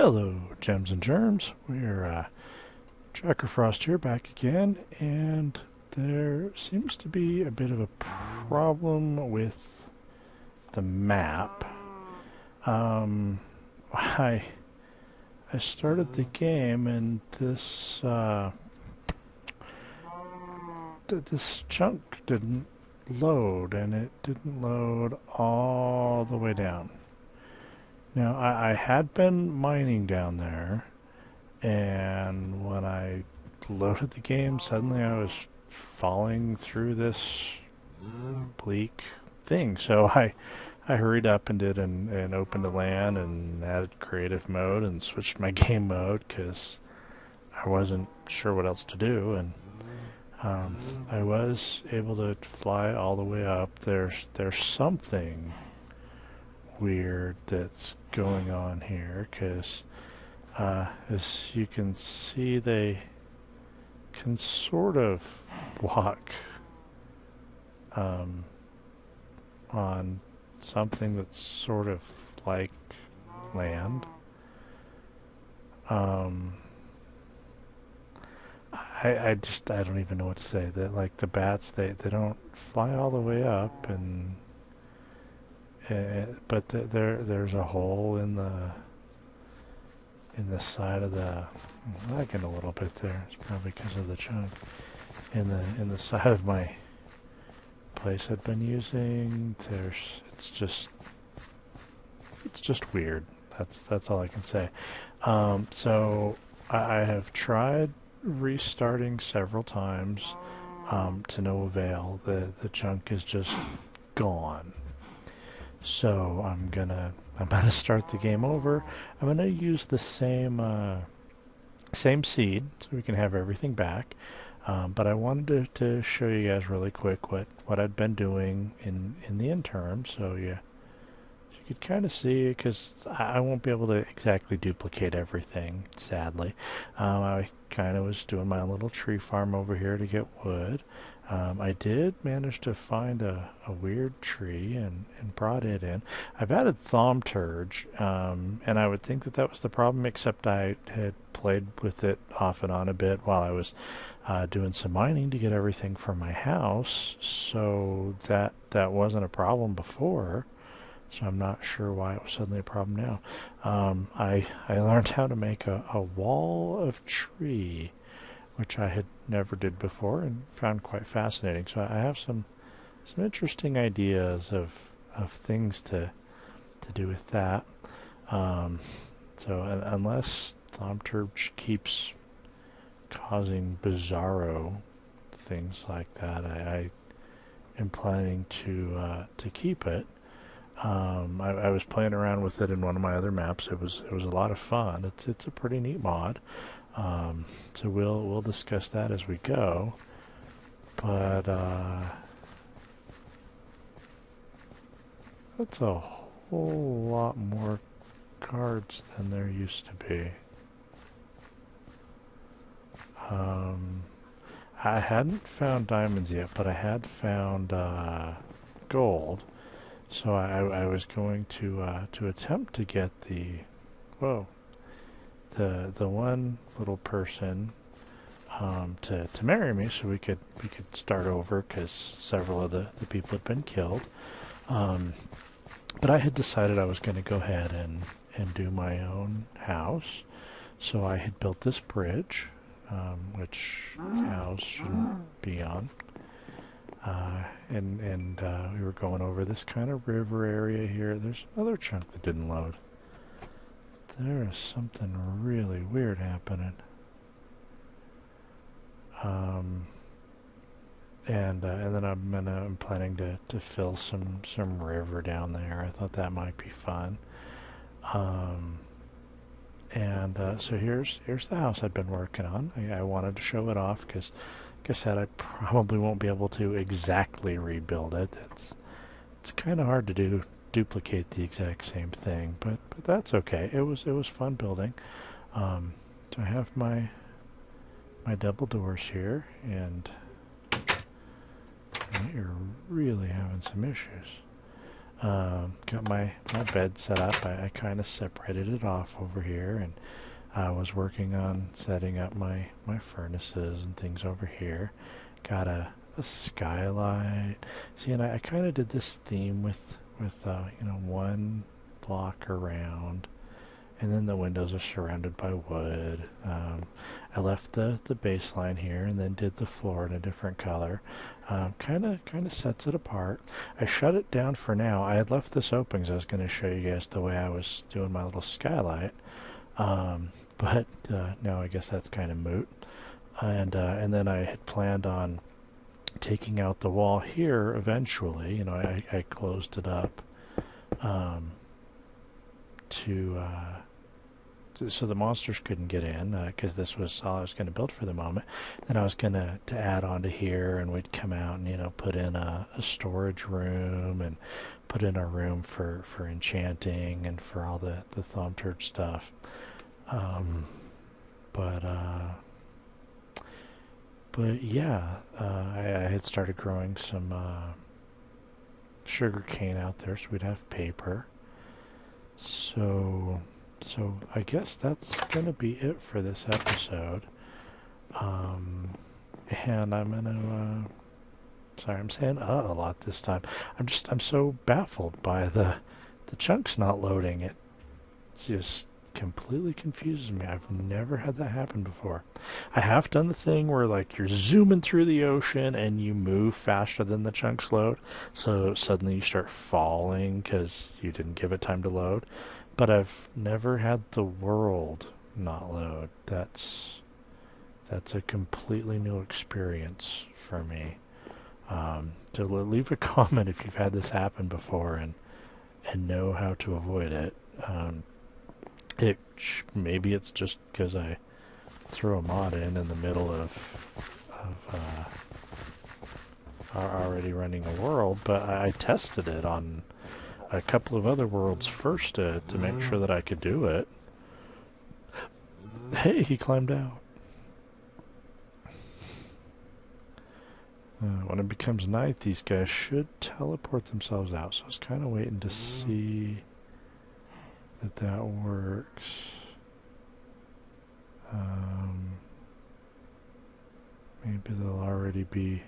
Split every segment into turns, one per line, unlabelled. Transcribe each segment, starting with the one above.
Hello, Gems and Germs. We're Tracker Frost here, back again, and there seems to be a bit of a problem with the map. I started the game, and this chunk didn't load, and it didn't load all the way down. Now, I had been mining down there, and when I loaded the game, suddenly I was falling through this bleak thing. So I hurried up and opened a LAN and added creative mode and switched my game mode because I wasn't sure what else to do. And I was able to fly all the way up. There's something weird that's going on here because as you can see, they can sort of walk on something that's sort of like land. I don't even know what to say. That, like, the bats, they don't fly all the way up, and but there's a hole in the side of the, lagging a little bit there. It's probably because of the chunk in the side of my place I've been using. It's just weird. That's all I can say. So I have tried restarting several times to no avail. The chunk is just gone. So I'm gonna start the game over. I'm gonna use the same seed so we can have everything back. But I wanted to show you guys really quick what I'd been doing in the interim, so you could kind of see, because I won't be able to exactly duplicate everything, sadly. I kind of was doing my little tree farm over here to get wood. I did manage to find a weird tree and brought it in. I've added thaumaturge, and I would think that was the problem, except I had played with it off and on a bit while I was doing some mining to get everything for my house, so that wasn't a problem before. So I'm not sure why it was suddenly a problem now. I learned how to make a wall of tree, which I had never did before and found quite fascinating. So I have some interesting ideas of things to do with that. So unless thaumaturge keeps causing bizarro things like that, I am planning to keep it. I was playing around with it in one of my other maps. It was a lot of fun. It's a pretty neat mod. So we'll discuss that as we go. But that's a whole lot more cards than there used to be. I hadn't found diamonds yet, but I had found gold. So I was going to attempt to get the one little person to marry me, so we could start over, because several of the people had been killed. But I had decided I was going to go ahead and do my own house. So I had built this bridge, which cows shouldn't be on. And we were going over this kind of river area here. There's another chunk that didn't load. There is something really weird happening. And then I'm planning to fill some river down there. I thought that might be fun. So here's the house I've been working on. I wanted to show it off because, like I said, I probably won't be able to exactly rebuild it. It's kind of hard to duplicate the exact same thing, but that's okay. It was fun building. So I have my double doors here, and you're really having some issues. Got my bed set up. I kind of separated it off over here, and I was working on setting up my furnaces and things over here. Got a skylight. See, and I kind of did this theme with you know, one block around, and then the windows are surrounded by wood. I left the baseline here, and then did the floor in a different color. Kind of sets it apart. I shut it down for now. I had left this open because I was going to show you guys the way I was doing my little skylight. But now I guess that's kind of moot. And then I had planned on taking out the wall here eventually. You know, I closed it up to so the monsters couldn't get in, because this was all I was going to build for the moment. Then I was going to add on to here, and we'd come out and, you know, put in a storage room and put in a room for enchanting and for all the Thaumaturge stuff. But yeah, I had started growing some sugar cane out there, so we'd have paper. So I guess that's gonna be it for this episode. And I'm gonna sorry, I'm saying a lot this time. I'm so baffled by the chunks not loading. It just completely confuses me. I've never had that happen before. I have done the thing where, like, you're zooming through the ocean and you move faster than the chunks load, so suddenly you start falling because you didn't give it time to load. But I've never had the world not load. That's a completely new experience for me. So leave a comment if you've had this happen before and know how to avoid it. Maybe it's just because I threw a mod in the middle of already running a world, but I tested it on a couple of other worlds first to make sure that I could do it. Hey, he climbed out. When it becomes night, these guys should teleport themselves out, so I was kind of waiting to see that works. Maybe they'll already be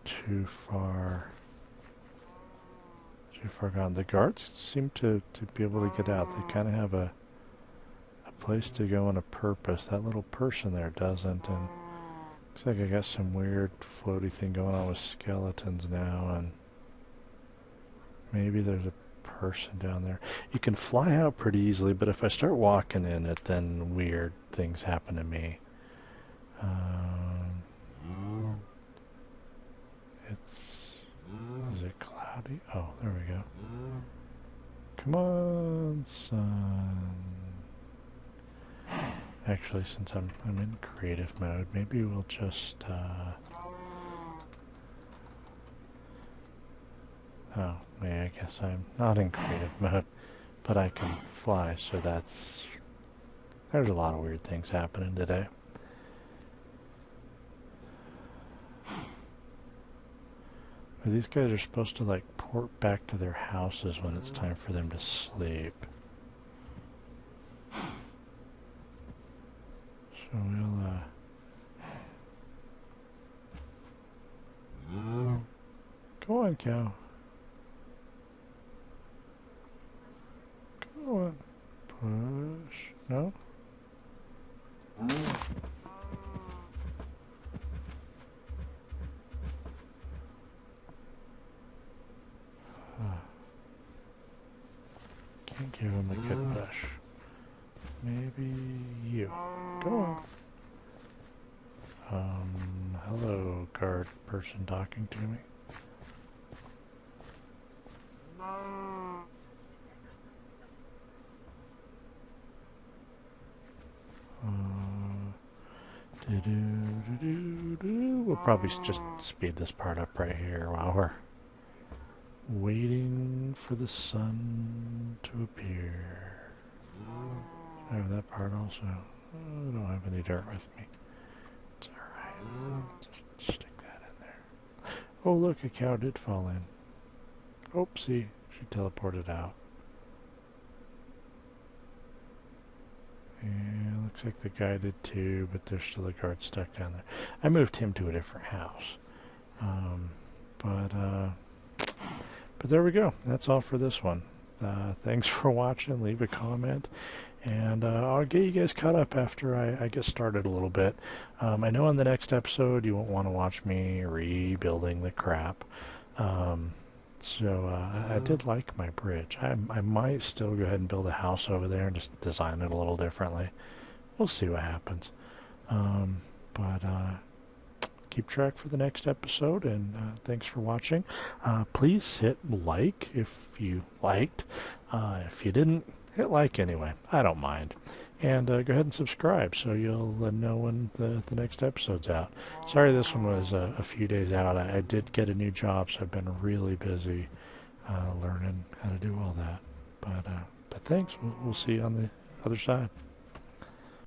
too far gone. The guards seem to be able to get out. They kind of have a place to go and a purpose. That little person there doesn't, and looks like I got some weird floaty thing going on with skeletons now, and maybe there's a person down there. You can fly out pretty easily, but if I start walking in it, then weird things happen to me. Is it cloudy? Oh, there we go. Come on, sun. Actually, since I'm in creative mode, maybe we'll just oh, yeah, I guess I'm not in creative mode, but I can fly, so there's a lot of weird things happening today. But these guys are supposed to, like, port back to their houses when it's time for them to sleep. So we'll go on, cow. Go on. Push. No? Can't give him a good push. Maybe you. Go on. Hello, guard person talking to me. We'll probably just speed this part up right here while we're waiting for the sun to appear. I have that part also. I don't have any dirt with me. It's alright. Just stick that in there. Oh, look, a cow did fall in. Oopsie, she teleported out. And looks like the guy did too, but there's still a guard stuck down there. I moved him to a different house. But there we go. That's all for this one. Thanks for watching. Leave a comment. And I'll get you guys caught up after I get started a little bit. I know in the next episode you won't want to watch me rebuilding the crap. I did like my bridge. I might still go ahead and build a house over there and just design it a little differently. We'll see what happens. But keep track for the next episode, and thanks for watching. Please hit like if you liked. If you didn't, hit like anyway. I don't mind. And go ahead and subscribe so you'll know when the next episode's out. Sorry this one was a few days out. I did get a new job, so I've been really busy learning how to do all that. But thanks. We'll see you on the other side.